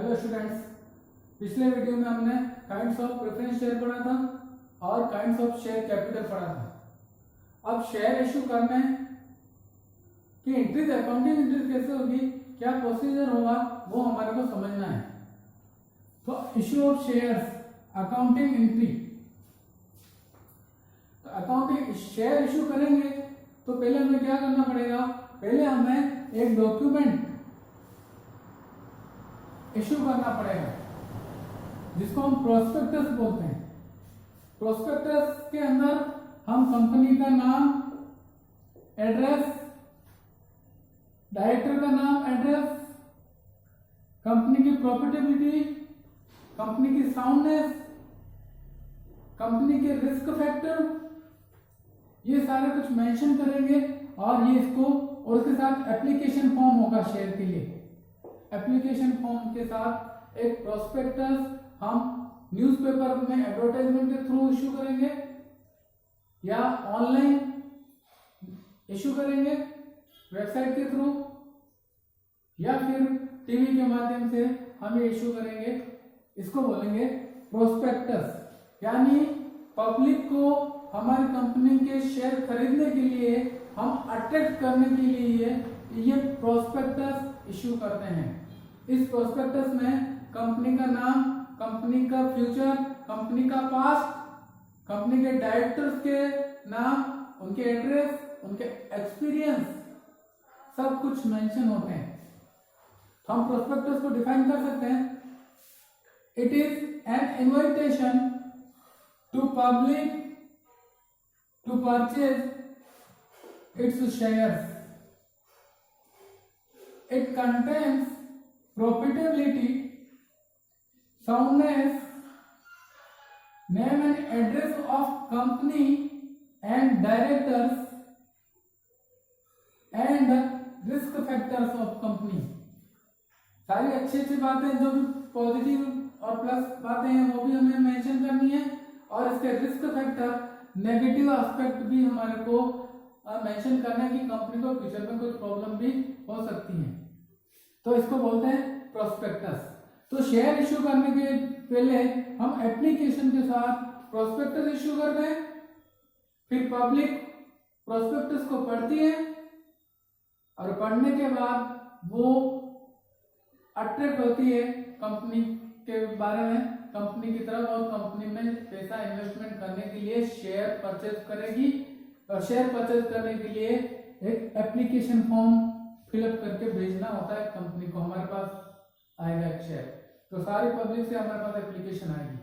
Hello students, पिछले video में हमने काइंड्स ऑफ प्रेफरेंस शेयर पढ़ा था और काइंड्स ऑफ शेयर कैपिटल पढ़ा था। अब शेयर इशू करने की एंट्रीज, अकाउंटिंग एंट्रीज कैसे होगी, क्या प्रोसीजर होगा, वो हमारे को समझना है। तो issue of shares, accounting entry. तो अकाउंटिंग शेयर इशू करेंगे तो पहले हमें क्या करना पड़ेगा, पहले हमें एक डॉक्यूमेंट इशू करना पड़ेगा जिसको हम प्रोस्पेक्टस बोलते हैं। प्रोस्पेक्टस के अंदर हम कंपनी का नाम, एड्रेस, डायरेक्टर का नाम, एड्रेस, कंपनी की प्रॉफिटेबिलिटी, कंपनी की साउंडनेस, कंपनी के रिस्क फैक्टर, ये सारे कुछ मेंशन करेंगे और ये इसको, और उसके साथ एप्लीकेशन फॉर्म होगा शेयर के लिए। एप्लीकेशन फॉर्म के साथ एक प्रोस्पेक्टस हम न्यूज़पेपर में एडवर्टाइजमेंट के थ्रू इशू करेंगे या ऑनलाइन इशू करेंगे वेबसाइट के थ्रू, या फिर टीवी के माध्यम से हम ये इशू करेंगे। इसको बोलेंगे प्रोस्पेक्टस। यानी पब्लिक को हमारी कंपनी के शेयर खरीदने के लिए, हम अट्रैक्ट करने के लिए ये प्रोस्पेक्टस इशू करते हैं। इस प्रोस्पेक्टस में कंपनी का नाम, कंपनी का फ्यूचर, कंपनी का पास्ट, कंपनी के डायरेक्टर्स के नाम, उनके एड्रेस, उनके एक्सपीरियंस, सब कुछ मेंशन होते हैं। तो हम प्रोस्पेक्टस को डिफाइन कर सकते हैं। It is an invitation to public to purchase its shares. It contains profitability, soundness, name and address of company and directors, and risk factors of company। सारी अच्छी अच्छी बातें, जो भी पॉजिटिव और प्लस बातें हैं वो भी हमें मेंशन करनी है, और इसके रिस्क फैक्टर, नेगेटिव एस्पेक्ट भी हमारे को मेंशन करना है कि कंपनी को फ्यूचर में कुछ प्रॉब्लम भी हो सकती है। तो इसको बोलते हैं प्रोस्पेक्टस। तो शेयर इशू करने के पहले हम एप्लीकेशन के साथ प्रोस्पेक्टस इशू करते हैं, फिर पब्लिक प्रोस्पेक्टस को पढ़ती है और पढ़ने के बाद वो अट्रैक्ट होती है कंपनी के बारे में, कंपनी की तरफ, और कंपनी में पैसा इन्वेस्टमेंट करने के लिए शेयर परचेज करेगी। और शेयर परचेज करने के लिए एक एप्लीकेशन फॉर्म फिलअप करके भेजना होता है कंपनी को। हमारे पास आएगा एक शेयर, तो सारी पब्लिक से हमारे पास एप्लीकेशन आएगी।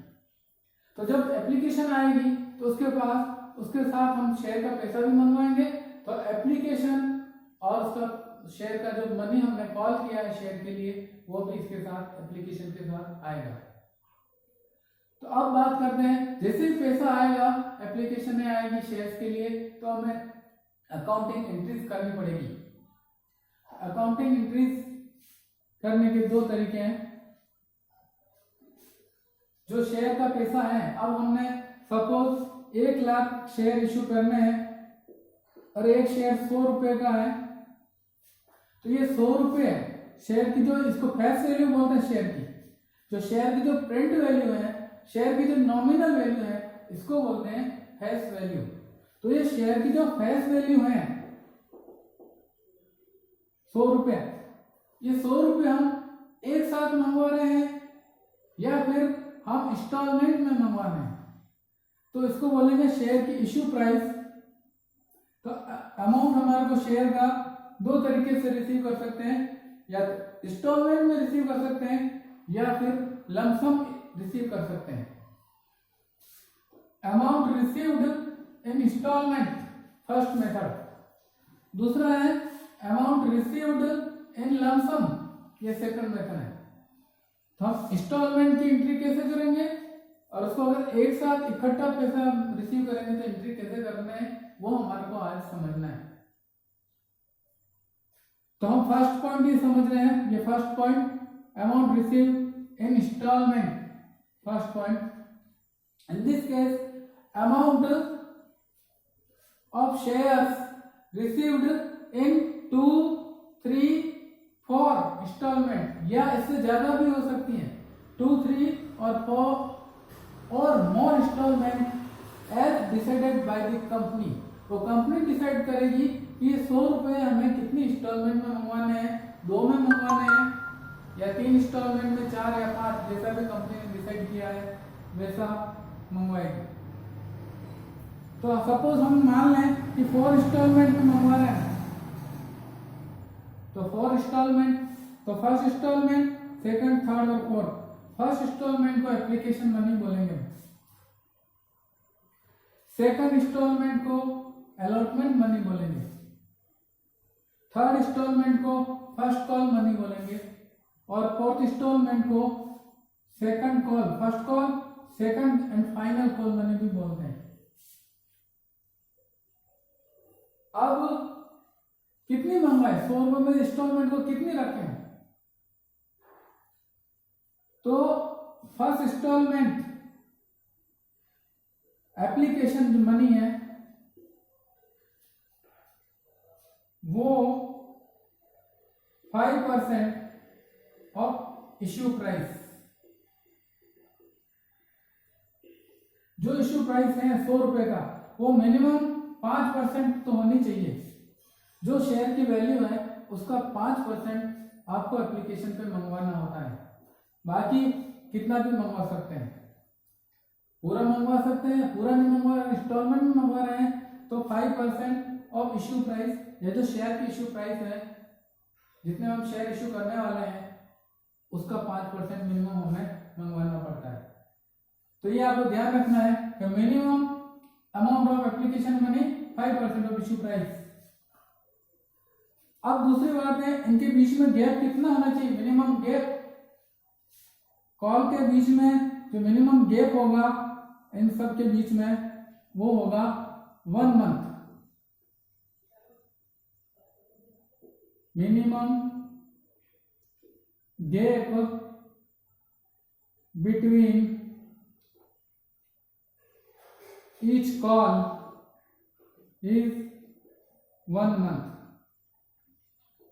तो जब एप्लीकेशन आएगी तो उसके साथ हम शेयर का पैसा भी मंगवाएंगे। तो एप्लीकेशन और उसका शेयर का जो मनी हमने कॉल किया है शेयर के लिए, वो भी इसके साथ, एप्लीकेशन के साथ आएगा। तो अब बात करते हैं, जैसे ही पैसा आएगा, एप्लीकेशन में आएगी शेयर्स के लिए, तो हमें अकाउंटिंग एंट्रीज करनी पड़ेगी। अकाउंटिंग एंट्रीज करने के दो तरीके हैं। जो शेयर का पैसा है, अब हमने सपोज 1 लाख शेयर इशू करने हैं और एक शेयर 100 रुपए का है, तो ये 100 रुपए शेयर की, जो इसको फेस वैल्यू बोलते हैं शेयर की, जो शेयर की जो प्रिंट वैल्यू है, शेयर की जो नॉमिनल वैल्यू है, इसको बोलते हैं फेस वैल्यू। तो ये शेयर की जो फेस वैल्यू है 100 रुपए, ये 100 रुपए हम एक साथ मंगवा रहे हैं या फिर हम इंस्टॉलमेंट में मंगवा रहे हैं, तो इसको बोलेंगे शेयर की इशू प्राइस। तो अमाउंट हमारे को शेयर का दो तरीके से रिसीव कर सकते हैं, या इंस्टॉलमेंट में रिसीव कर सकते हैं या फिर लमसम रिसीव कर सकते हैं। Amount received in instalment, first method. दूसरा है अमाउंट रिसीव्ड इन लमसम, ये सेकंड मेथड है। तो हम इंस्टॉलमेंट की एंट्री कैसे करेंगे, और उसको अगर एक साथ इकट्ठा पैसा रिसीव करेंगे तो एंट्री कैसे करना है, वो हमारे को आज समझना है। तो हम फर्स्ट पॉइंट ये समझ रहे हैं, ये first point, amount receive in instalment, first point. In this case amount of shares received in 2, 3, 4 installment या इससे ज्यादा भी हो सकती हैं, 2, 3 और 4 और more installment as decided by the company. तो कंपनी डिसाइड करेगी कि ये 100 रुपये हमें कितनी इंस्टॉलमेंट में मंगवाने हैं, 2 में मंगवाने हैं या 3 इंस्टॉलमेंट में, 4 या 5, जैसा भी कंपनी ने डिसाइड किया है वैसा मंगवाएगी। तो सपोज हम मान लें कि 4 इंस्टॉलमेंट में मंगवा रहे हैं, तो 4 इंस्टॉलमेंट, तो फर्स्ट इंस्टॉलमेंट, सेकंड, थर्ड और फोर्थ। फर्स्ट इंस्टॉलमेंट को एप्लीकेशन मनी बोलेंगे, सेकंड इंस्टॉलमेंट को अलॉटमेंट मनी बोलेंगे, थर्ड इंस्टॉलमेंट को फर्स्ट कॉल मनी बोलेंगे और फोर्थ इंस्टॉलमेंट को second call, first call, second and final call money भी बोलते हैं। अब कितनी मंगवाए, 100 रुपए में इंस्टॉलमेंट को कितनी रखें, तो फर्स्ट इंस्टॉलमेंट एप्लीकेशन जो मनी है वो 5% ऑफ इश्यू प्राइस। जो इश्यू प्राइस है 100 रुपए का, वो मिनिमम 5% तो होनी चाहिए। जो शेयर की वैल्यू है उसका 5% आपको एप्लीकेशन पे मंगवाना होता है। बाकी कितना भी मंगवा सकते हैं, पूरा मंगवा सकते हैं, पूरा नहीं मंगवा रहे, इंस्टॉलमेंट में मंगवा रहे हैं तो 5% ऑफ इश्यू प्राइस, ये जो शेयर की इश्यू प्राइस है, जितने हम शेयर इश्यू करने वाले हैं उसका 5% मिनिमम हमें मंगवाना पड़ता है। तो ये आपको ध्यान रखना है कि minimum amount of application money 5% of issue price. अब दूसरी बात है, इनके बीच में गैप कितना होना चाहिए, मिनिमम गैप। कॉल के बीच में जो मिनिमम गैप होगा इन सब के बीच में वो होगा 1 month. Minimum gap between each call is 1 month.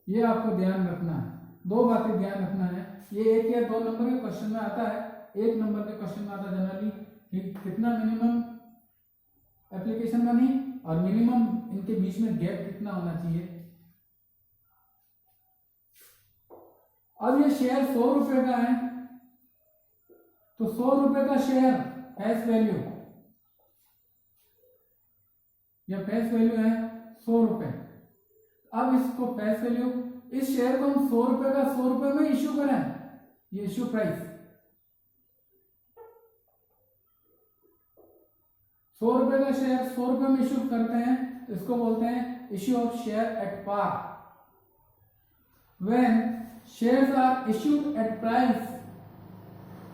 ये आपको ध्यान रखना है, 2 बातें ध्यान रखना है। ये 1 या 2 नंबर के क्वेश्चन में आता है, 1 नंबर के क्वेश्चन में आता है जनरली कि कितना मिनिमम एप्लीकेशन मनी और मिनिमम इनके बीच में गैप कितना होना चाहिए। अब ये शेयर 100 रुपए का है, तो 100 रुपए का शेयर फेस वैल्यू, यह फेस वैल्यू है 100 रुपए। अब इसको फेस वैल्यू, इस शेयर को हम 100 रुपए का 100 रुपए में इश्यू करें, ये इश्यू प्राइस 100 रुपए का शेयर 100 रुपए में इश्यू करते हैं, तो इसको बोलते हैं issue of share at par. When shares are issued at price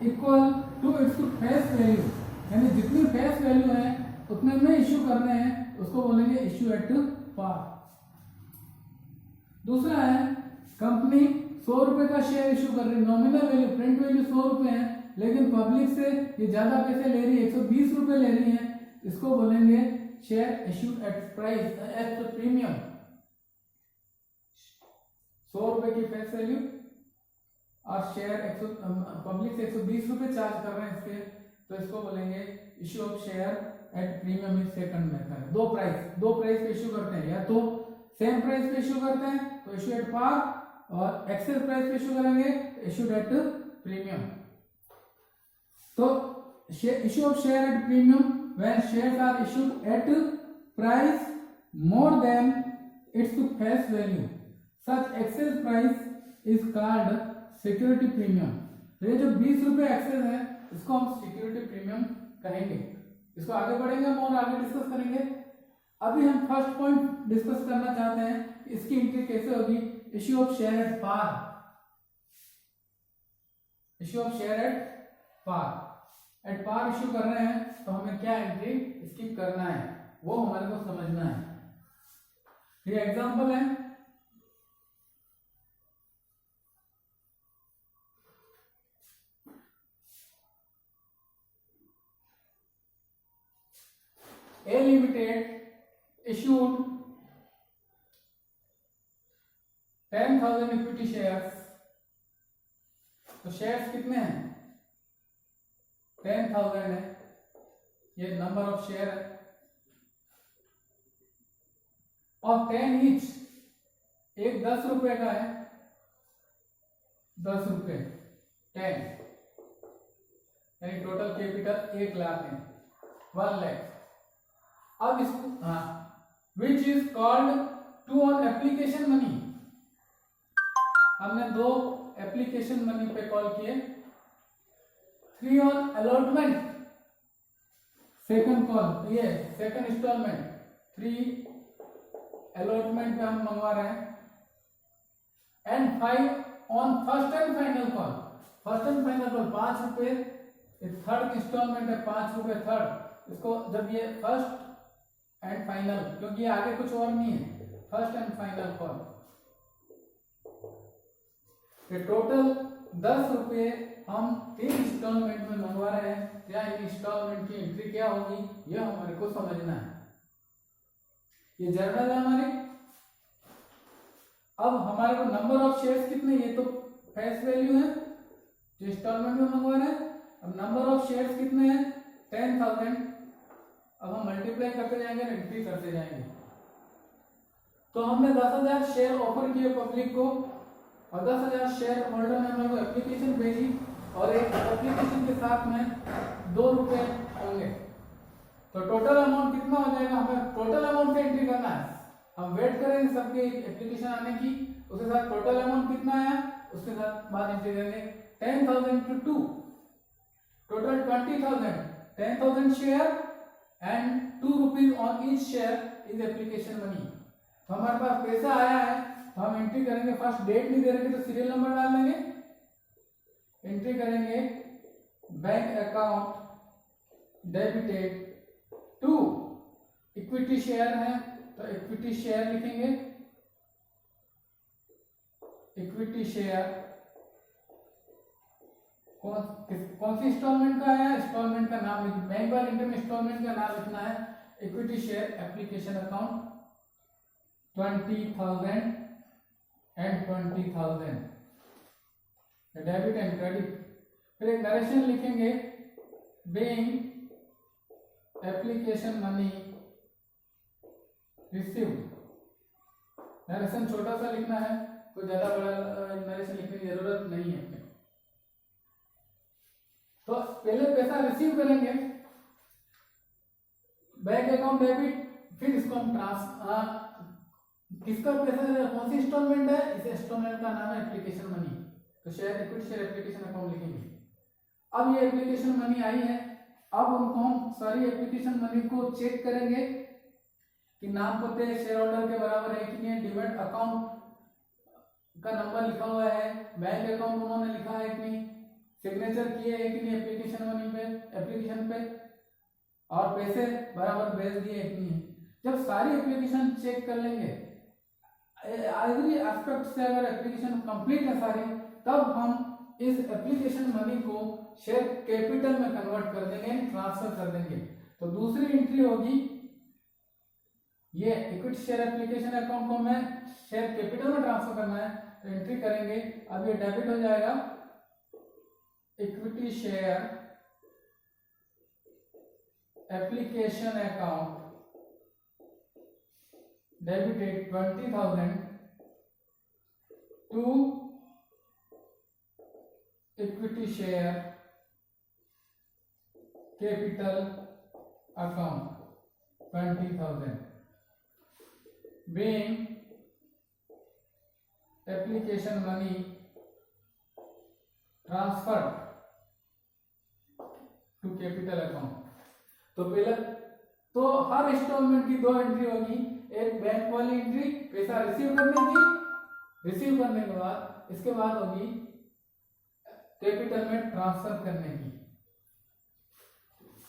equal to its face value, यानी जितनी फेस वैल्यू है उतने में इश्यू कर रहे हैं, उसको बोलेंगे इश्यू एट पार। दूसरा है, कंपनी 100 रुपए का शेयर इश्यू कर रही है, नॉमिनल वैल्यू, प्रिंट वैल्यू 100 रुपए है, लेकिन पब्लिक से ये ज्यादा पैसे ले रही है, 120 रुपए ले रही है, इसको बोलेंगे share issued at price at premium. 100 रुपए की फेस वैल्यू और शेयर पब्लिक से 120 रुपए चार्ज कर रहे हैं इसके, तो इसको बोलेंगे issue of share at premium is second method. दो प्राइस पे इश्यू करते हैं, या तो सेम प्राइस पे इश्यू करते हैं तो इश्यू एट पार, और एक्सेस प्राइस पे इश्यू करेंगे तो इश्यूड एट प्रीमियम। तो issue of share at premium when shares are issued at price more than its face value, such excess price is called security premium. तो ये जो 20 रुपए access है इसको हम सिक्योरिटी प्रीमियम कहेंगे। इसको आगे बढ़ेंगे, हम और आगे डिस्कस करेंगे। अभी हम फर्स्ट पॉइंट डिस्कस करना चाहते हैं, इसकी एंट्री कैसे होगी, issue of share at par. Issue of share at par issue कर रहे हैं तो हमें क्या एंट्री स्किप करना है वो हमारे को समझना है। ये एग्जांपल है, A Limited issued 10,000 equity shares तो शेयर्स कितने हैं 10,000 है, ये नंबर ऑफ शेयर है, और 10 ईच, एक 10 रुपए का है, 10 रुपए 10, यानी टोटल कैपिटल 1 लाख है, 1 लाख। अब इसको which is called 2 on application money, हमने 2 एप्लीकेशन मनी पे कॉल किए, 3 ऑन अलॉटमेंट, सेकंड कॉल, ये सेकंड इंस्टॉलमेंट, 3 अलॉटमेंट पे हम मंगवा रहे हैं, and 5 on first and final call, first and final call 5 रुपए, थर्ड इंस्टॉलमेंट है 5 रुपए थर्ड, इसको जब ये फर्स्ट एंड फाइनल, क्योंकि आगे कुछ और नहीं है, फर्स्ट एंड फाइनल कॉल, ये टोटल 10 रुपए हम 3 इंस्टॉलमेंट में मंगवा रहे हैं, क्या इन इंस्टॉलमेंट की एंट्री क्या होगी ये हमारे को समझना है। ये जर्नल है हमारे। अब हमारे को नंबर ऑफ शेयर्स कितने, ये तो फेस वैल्यू है जो इंस्टॉलमेंट में मंगवा रहे हैं। अब नंबर ऑफ शेयर्स कितने हैं 10,000, अब हम मल्टीप्लाई करते जाएंगे, एंट्री करते जाएंगे। तो हमने 10,000 शेयर ऑफर किए पब्लिक को, और 10,000 शेयर होल्डर ने हमें को एप्लीकेशन भेजी, और एक एप्लीकेशन के साथ में 2 रुपए होंगे, तो टोटल अमाउंट कितना हो जाएगा, हमें टोटल अमाउंट से एंट्री करना है। हम वेट करेंगे सबके एप्लीकेशन आने की, उसके साथ टोटल अमाउंट कितना आया उसके साथ बाद एंट्री करेंगे। 10,000 to 2, total 20,000, 10,000 share and 2 rupees on each share is application money. तो हमारे पास पैसा आया है, तो हम एंट्री करेंगे, फर्स्ट डेट नहीं दे रहे तो सीरियल नंबर डाल देंगे, एंट्री करेंगे bank account debited to equity share है, तो इक्विटी शेयर लिखेंगे, इक्विटी शेयर कौन सी इंस्टॉलमेंट का है, इंस्टॉलमेंट का नाम लिखना, बैंक वाले इंटर में इंस्टॉलमेंट का नाम लिखना है, equity share application account 20,000 and 20,000, debit and credit. फिर एक नरेशन लिखेंगे, being application money received, narration छोटा सा लिखना है, कोई ज्यादा बड़ा नरेशन लिखने की जरूरत नहीं है। तो पहले पैसा रिसीव करेंगे बैंक अकाउंट डेबिट, फिर इसको हम किसका पैसा, कौन सी इंस्टॉलमेंट है, इस इंस्टॉलमेंट का नाम है एप्लीकेशन मनी, तो share equity share application account लिखेंगे। अब ये एप्लीकेशन मनी आई है, अब उनको हम सारी एप्लीकेशन मनी को चेक करेंगे कि नाम पते शेयर होल्डर के बराबर है कि नहीं, डिमेट अकाउंट का नंबर लिखा हुआ है, बैंक अकाउंट उन्होंने लिखा है कि नहीं, सिग्नेचर किए है कि नहीं एप्लीकेशन मनी पे, एप्लीकेशन पे, और पैसे बराबर भेज दिए कि नहीं। जब सारी एप्लीकेशन चेक कर लेंगे, एवरी एस्पेक्ट से अगर एप्लीकेशन कंप्लीट है सारी, तब हम इस एप्लीकेशन मनी को शेयर कैपिटल में कन्वर्ट कर देंगे, ट्रांसफर कर देंगे। तो दूसरी एंट्री होगी, ये इक्विटी शेयर एप्लीकेशन अकाउंट को हमें शेयर कैपिटल में ट्रांसफर करना है, तो एंट्री करेंगे। अब ये डेबिट हो जाएगा, equity share application account debited 20,000 to equity share capital account 20,000 being application money transferred to capital account। तो पहले तो हर इंस्टॉलमेंट की 2 एंट्री होगी, एक बैंक वाली एंट्री पैसा रिसीव करने की, रिसीव करने के बाद इसके बाद होगी कैपिटल में ट्रांसफर करने की।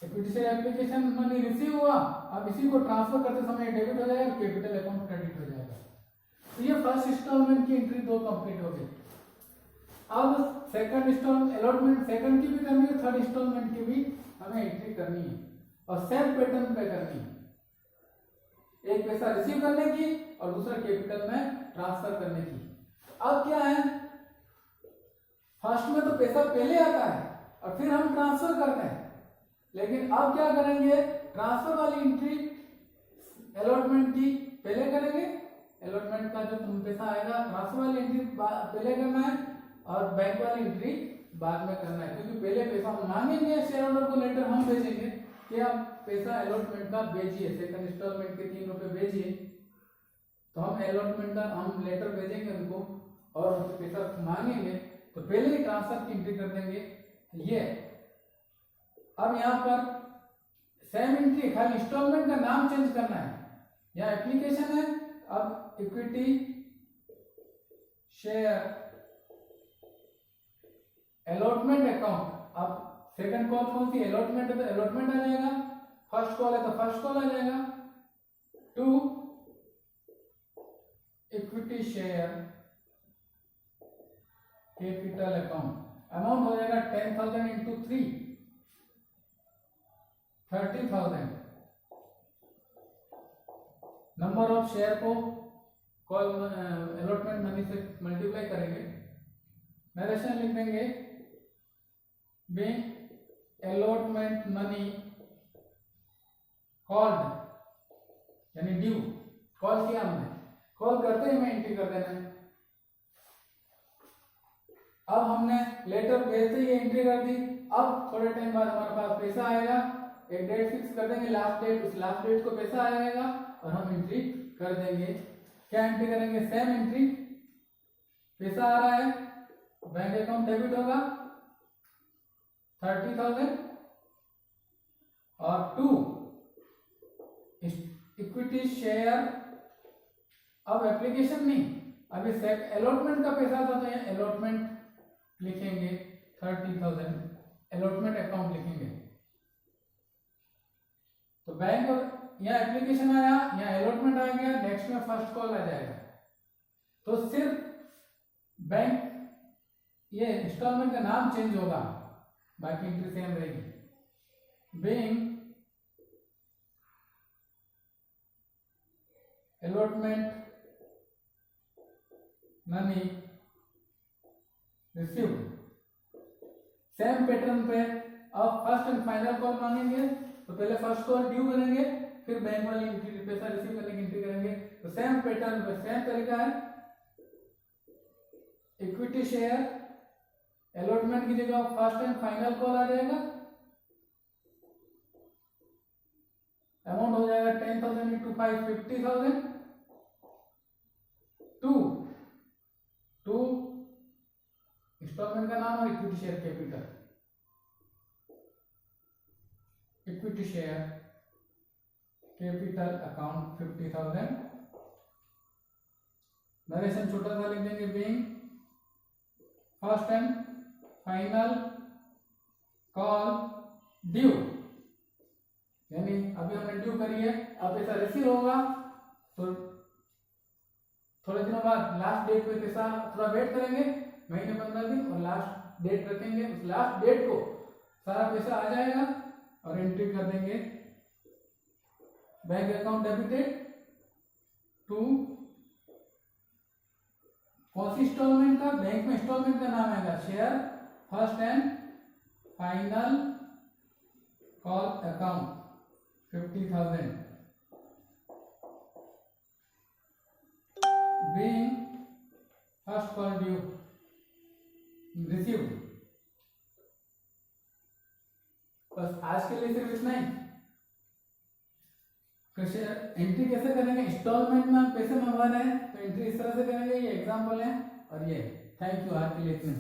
Equity share application money receive हुआ, अब इसी को ट्रांसफर करते समय डेबिट हो जाएगा, कैपिटल अकाउंट क्रेडिट हो जाएगा। तो ये फर्स्ट इंस्टॉलमेंट की एंट्री 2 कंप्लीट हो गई। अब सेकंड इंस्टॉलमेंट अलॉटमेंट सेकंड की भी करनी है, थर्ड इंस्टॉलमेंट की भी हमें एंट्री करनी है, और सेम पैटर्न पे करनी है, एक पैसा रिसीव करने की और दूसरा कैपिटल में ट्रांसफर करने की। अब क्या है, फर्स्ट में तो पैसा पहले आता है और फिर हम ट्रांसफर करते हैं, लेकिन अब क्या करेंगे, ट्रांसफर वाली एंट्री अलॉटमेंट की पहले करेंगे, अलॉटमेंट का जो पैसा आएगा ट्रांसफर वाली एंट्री पहले करना है और बैंक वाली एंट्री बाद में करना है, क्योंकि पहले पैसा मांगेंगे शेयर होल्डर को, लेटर हम भेजेंगे कि आप पैसा अलॉटमेंट का भेजिए, सेकंड इंस्टॉलमेंट के 3 रुपए भेजिए, तो हम अलॉटमेंट का हम लेटर भेजेंगे उनको और उनसे पैसा मांगेंगे, तो पहले ही ट्रांसफर की एंट्री कर देंगे ये। अब यहाँ पर सेम एंट्री, खाली इंस्टॉलमेंट का नाम चेंज करना है, यहाँ एप्लीकेशन है, अब इक्विटी शेयर अलॉटमेंट अकाउंट, अब सेकंड कॉल कौन सी, अलॉटमेंट है तो अलॉटमेंट आ जाएगा, फर्स्ट कॉल है तो फर्स्ट कॉल आ जाएगा, to equity share capital account, amount हो जाएगा 10,000 इंटू 3 30,000, नंबर ऑफ शेयर को कॉल अलॉटमेंट मनी से मल्टीप्लाई करेंगे, नरेशन लिख देंगे, being allotment money called यानी ड्यू, कॉल किया हमने, कॉल करते ही हमें एंट्री कर देना है। अब हमने लेटर भेजते ही एंट्री कर दी, अब थोड़े टाइम बाद हमारे पास पैसा आएगा, एक डेट फिक्स कर देंगे, लास्ट डेट, उस लास्ट डेट को पैसा आएगा और हम एंट्री कर देंगे। क्या एंट्री करेंगे, सेम एंट्री, पैसा आ रहा है, बैंक अकाउंट डेबिट होगा 30,000 और 2 इक्विटी शेयर, अब एप्लीकेशन नहीं, अभी अलॉटमेंट का पैसा था तो यहाँ अलॉटमेंट लिखेंगे 30,000, अलॉटमेंट अकाउंट लिखेंगे, तो बैंक यहाँ एप्लीकेशन आया, यहाँ अलॉटमेंट आ गया, नेक्स्ट में फर्स्ट कॉल आ जाएगा, तो सिर्फ बैंक ये इंस्टॉलमेंट का नाम चेंज होगा, बाकी एंट्री सेम रहेगी। Being allotment money received, same pattern पे अब फर्स्ट एंड फाइनल कॉल मांगेंगे, तो पहले फर्स्ट कॉल ड्यू करेंगे, फिर बैंक वाली पैसा रिसीव करने की एंट्री करेंगे, तो सेम पैटर्न पे सेम तरीका है, इक्विटी शेयर अलॉटमेंट की जगह फर्स्ट एंड फाइनल कॉल आ जाएगा, अमाउंट हो जाएगा 10,000 इंटू 5 50,000, टू इंस्टॉलमेंट का नाम और equity share capital, equity share capital account 50,000, narration छोटा सा लिख देंगे, being first and final call due, यानी अभी हमने ड्यू करी है, अब पैसा रिसीव होगा तो थोड़े दिनों बाद लास्ट डेट पे पैसा थोड़ा वेट करेंगे, महीने 15 दिन, और लास्ट डेट रखेंगे, उस लास्ट डेट को सारा पैसा आ जाएगा और एंट्री कर देंगे, बैंक अकाउंट डेबिटेड टू कौन सी इंस्टॉलमेंट का, बैंक में इंस्टॉलमेंट का नाम आएगा share first and final call account 50,000, being first call due received. बस आज के लिए सिर्फ इतना ही। एंट्री कैसे करेंगे, इंस्टॉलमेंट में पैसे मंगवा रहे हैं तो एंट्री इस तरह से करेंगे, ये एग्जांपल है, और ये थैंक यू आज के लिए इतने।